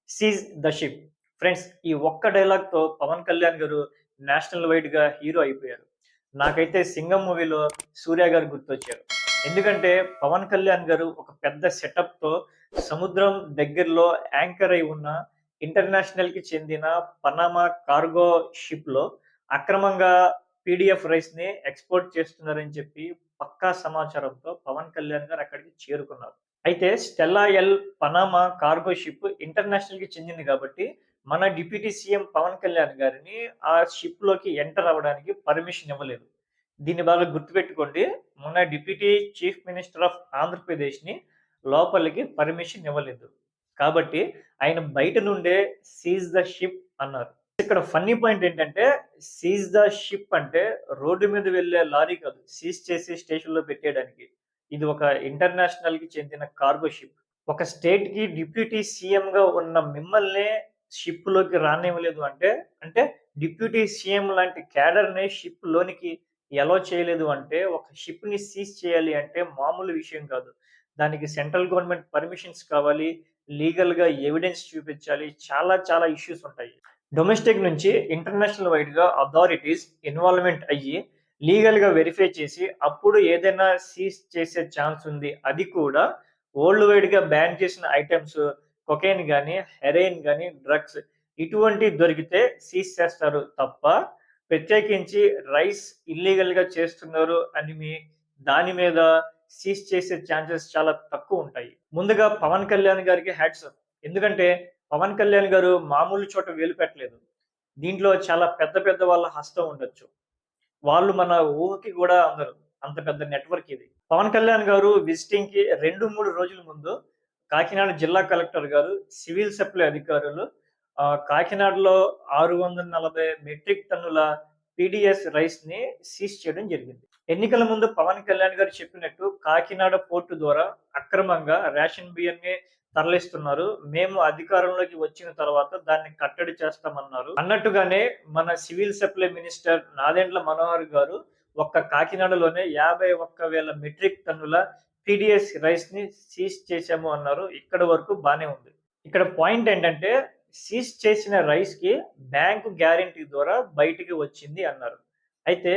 Seize the ship. Friends, ఈ ఒక్క డైలాగ్‌తో పవన్ కళ్యాణ్ గారు నేషనల్ వైడ్‌గా హీరో అయిపోయారు. నాకైతే 'సింగం' మూవీలో సూర్య గారు గుర్తొచ్చారు. ఎందుకంటే పవన్ కళ్యాణ్ గారు ఒక పెద్ద సెటప్‌తో సముద్రం దగ్గరలో యాంకర్ అయి ఉన్న ఇంటర్నేషనల్‌కి చెందిన పనామా కార్గో షిప్‌లో అక్రమంగా పీడీఎఫ్ రైస్‌ని ఎక్స్‌పోర్ట్ చేస్తున్నారని చెప్పి పక్కా సమాచారంతో పవన్ కళ్యాణ్ గారు అక్కడికి చేరుకున్నారు. అయితే 'Stella L' Panama cargo ship ఇంటర్నేషనల్‌కి చెందింది కాబట్టి, మన డిప్యూటీ సీఎం పవన్ కళ్యాణ్ గారిని ఆ షిప్‌లోకి ఎంటర్ అవ్వడానికి పర్మిషన్ ఇవ్వలేదు. దీన్ని బాగా గుర్తుపెట్టుకోండి. మన డిప్యూటీ చీఫ్ మినిస్టర్ ఆఫ్ ఆంధ్రప్రదేశ్‌ని లోపలికి పర్మిషన్ ఇవ్వలేదు. కాబట్టి ఆయన బయట నుండే సీజ్ ద షిప్ అన్నారు. ఇక్కడ ఫన్నీ పాయింట్ ఏంటంటే, సీజ్ ద షిప్ అంటే రోడ్డు మీద వెళ్ళే లారీ కాదు. సీజ్ చేసి స్టేషన్‌లో పెట్టేయడానికి. ఇది ఒక ఇంటర్నేషనల్‌కి చెందిన కార్గో షిప్. ఒక స్టేట్‌కి డిప్యూటీ సీఎంగా ఉన్న మిమ్మల్నే షిప్‌లోకి రానివ్వలేదు అంటే, అంటే డిప్యూటీ సీఎం లాంటి క్యాడర్‌ని షిప్‌లోనికి ఎలో చేయలేదు అంటే, ఒక షిప్‌ని సీజ్ చేయాలి అంటే మామూలు విషయం కాదు. దానికి సెంట్రల్ గవర్నమెంట్ పర్మిషన్స్ కావాలి. లీగల్‌గా ఎవిడెన్స్ చూపించాలి. చాలా చాలా ఇష్యూస్ ఉంటాయి. డొమెస్టిక్ నుంచి ఇంటర్నేషనల్ వైడ్‌గా అథారిటీస్ ఇన్వాల్వ్‌మెంట్ అయ్యి, లీగల్‌గా వెరిఫై చేసి, అప్పుడు ఏదైనా సీజ్ చేసే ఛాన్స్ ఉంది. అది కూడా వరల్డ్ వైడ్‌గా బ్యాన్ చేసిన ఐటెమ్స్ కొకైన్ గాని, హెరోయిన్ గాని, డ్రగ్స్ ఇటువంటివి దొరికితే సీజ్ చేస్తారు తప్ప, ప్రత్యేకించి రైస్ ఇల్లీగల్‌గా చేస్తున్నారు అని దాని మీద సీజ్ చేసే ఛాన్సెస్ చాలా తక్కువుంటాయి. ముందుగా పవన్ కళ్యాణ్ గారికి హ్యాట్స్ ఆఫ్. ఎందుకంటే పవన్ కళ్యాణ్ గారు మామూలు చోట వేలు పెట్టలేదు. దీంట్లో చాలా పెద్ద పెద్ద వాళ్ళ హస్తం ఉండొచ్చు. వాళ్ళు మన ఊహకి గూడా అందరు. అంత పెద్ద నెట్‌వర్క్ ఇది. పవన్ కళ్యాణ్ గారు విజిటింగ్‌కి 2, 3 రోజుల ముందు కాకినాడ జిల్లా కలెక్టర్ గారు, సివిల్ సప్లై అధికారులు కాకినాడలో 640 మెట్రిక్ టన్నుల పీడీఎస్ రైస్‌ని సీజ్ చేయడం జరిగింది. ఎన్నికల ముందు పవన్ కళ్యాణ్ గారు చెప్పినట్టు కాకినాడ పోర్ట్ ద్వారా అక్రమంగా రేషన్ బియ్యాన్ని తరలిస్తున్నారు. మేము అధికారంలోకి వచ్చిన తర్వాత దాన్ని కట్టడి చేస్తామన్నారు. అన్నట్టుగానే మన civil supply minister Nadendla Manohar గారు ఒక్క కాకినాడలోనే 51,000 మెట్రిక్ టన్నుల పీడీఎస్ రైస్‌ని సీజ్ చేశాము అన్నారు. ఇక్కడి వరకు బానే ఉంది. ఇక్కడ పాయింట్ ఏంటంటే సీజ్ చేసిన రైస్‌కి బ్యాంకు గ్యారంటీ ద్వారా బయటికి వచ్చింది అన్నారు. అయితే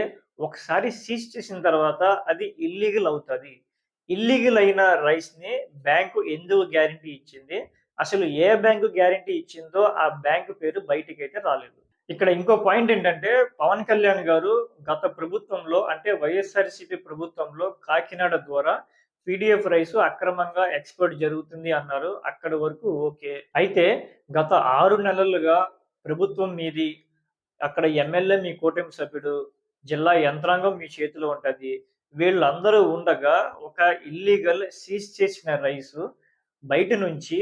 ఒకసారి సీజ్ చేసిన తర్వాత అది ఇల్లీగల్ అవుతది. ఇల్లీగల్ అయిన రైస్‌ని బ్యాంకు ఎందుకు గ్యారంటీ ఇచ్చింది? అసలు ఏ బ్యాంకు గ్యారంటీ ఇచ్చిందో ఆ బ్యాంకు పేరు బయటికైతే రాలేదు. ఇక్కడ ఇంకో పాయింట్ ఏంటంటే పవన్ కళ్యాణ్ గారు గత ప్రభుత్వంలో అంటే వైఎస్ఆర్‌సీపీ ప్రభుత్వంలో కాకినాడ ద్వారా పీడీఎఫ్ రైస్ అక్రమంగా ఎక్స్‌పోర్ట్ జరుగుతుంది అన్నారు. అక్కడి వరకు ఓకే. అయితే గత 6 నెలలుగా ప్రభుత్వం మీది, అక్కడ ఎమ్మెల్యే మీ కూటమి సభ్యుడు, జిల్లా యంత్రాంగం మీ చేతిలో ఉంటది. వీళ్ళందరూ ఉండగా ఒక ఇల్లీగల్ సీజ్ చేసిన రైసు బయట నుంచి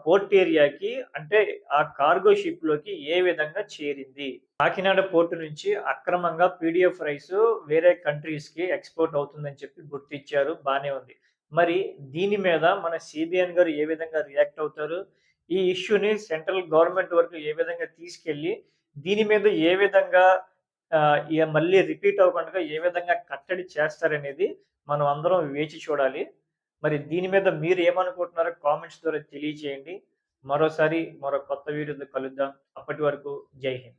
పోర్ట్ ఏరియాకి అంటే ఆ కార్గో షిప్‌లోకి ఏ విధంగా చేరింది? కాకినాడ పోర్ట్ నుంచి అక్రమంగా పీడీఎఫ్ రైసు వేరే కంట్రీస్‌కి ఎక్స్‌పోర్ట్ అవుతుందని చెప్పి గుర్తిచ్చారు. బానే ఉంది. మరి దీని మీద మన సీబీఎన్ గారు ఏ విధంగా రియాక్ట్ అవుతారు? ఈ ఇష్యూని సెంట్రల్ గవర్నమెంట్ వరకు ఏ విధంగా తీసుకెళ్ళి, దీని మీద ఏ విధంగా మళ్ళీ రిపీట్ అవ్వకుండా ఏ విధంగా కట్టడి చేస్తారనేది మనం అందరం వేచి చూడాలి. మరి దీని మీద మీరు ఏమనుకుంటున్నారో కామెంట్స్ ద్వారా తెలియజేయండి. మరోసారి మరో కొత్త వీడియోతో కలుద్దాం. అప్పటి వరకు జై హింద్.